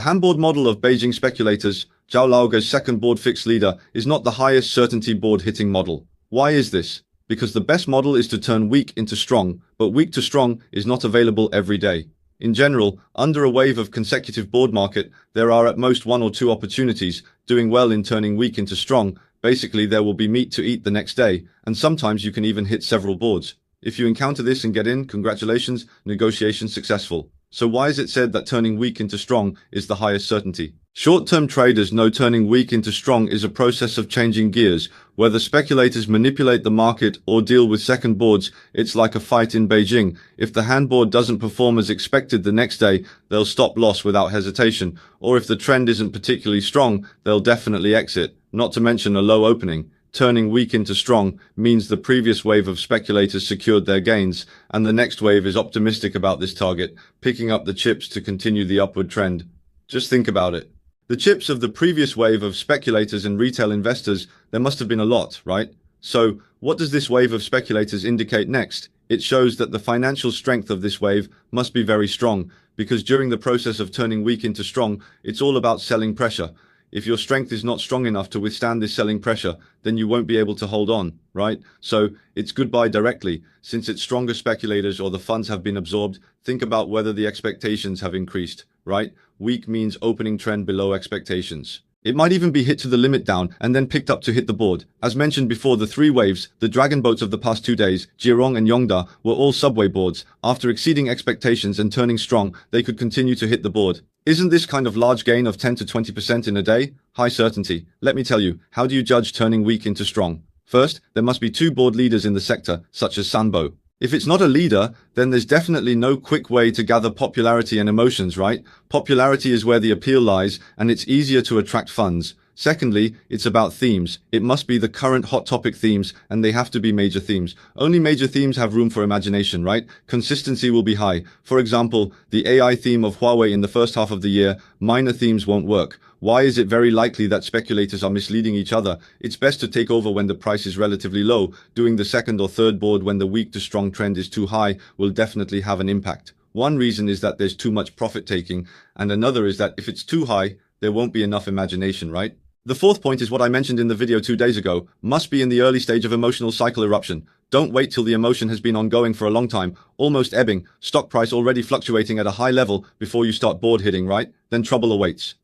Handboard model of Beijing speculators, Zhao Laoga's second board fixed leader, is not the highest certainty board hitting model. Why is this? Because the best model is to turn weak into strong, but weak to strong is not available every day. In general, under a wave of consecutive board market, there are at most 1 or 2 opportunities, doing well in turning weak into strong. Basically, there will be meat to eat the next day, and sometimes you can even hit several boards. If you encounter this and get in, congratulations, negotiation successful. So why is it said that turning weak into strong is the highest certainty? Short-term traders know turning weak into strong is a process of changing gears. Whether speculators manipulate the market or deal with second boards, it's like a fight in Beijing. If the handboard doesn't perform as expected the next day, they'll stop loss without hesitation. Or if the trend isn't particularly strong, they'll definitely exit, not to mention a low opening. Turning weak into strong means the previous wave of speculators secured their gains, and the next wave is optimistic about this target, picking up the chips to continue the upward trend. Just think about it. The chips of the previous wave of speculators and retail investors, there must have been a lot, right? So, what does this wave of speculators indicate next? It shows that the financial strength of this wave must be very strong, because during the process of turning weak into strong, it's all about selling pressure. If your strength is not strong enough to withstand this selling pressure, then you won't be able to hold on, right? So it's goodbye directly. Since it's stronger speculators or the funds have been absorbed, think about whether the expectations have increased, right? Weak means opening trend below expectations. It might even be hit to the limit down and then picked up to hit the board. As mentioned before, the 3 waves, the dragon boats of the past 2 days, Jirong and Yongda, were all subway boards. After exceeding expectations and turning strong, they could continue to hit the board. Isn't this kind of large gain of 10 to 20% in a day? High certainty. Let me tell you, how do you judge turning weak into strong? First, there must be 2 board leaders in the sector, such as Sanbo. If it's not a leader, then there's definitely no quick way to gather popularity and emotions, right? Popularity is where the appeal lies, and it's easier to attract funds. Secondly, it's about themes. It must be the current hot topic themes, and they have to be major themes. Only major themes have room for imagination, right? Consistency will be high. For example, the AI theme of Huawei in the first half of the year, minor themes won't work. Why is it very likely that speculators are misleading each other? It's best to take over when the price is relatively low. Doing the second or third board when the weak to strong trend is too high will definitely have an impact. One reason is that there's too much profit taking, and another is that if it's too high, there won't be enough imagination, right? The fourth point is what I mentioned in the video 2 days ago, must be in the early stage of emotional cycle eruption. Don't wait till the emotion has been ongoing for a long time, almost ebbing, stock price already fluctuating at a high level before you start board hitting, right? Then trouble awaits.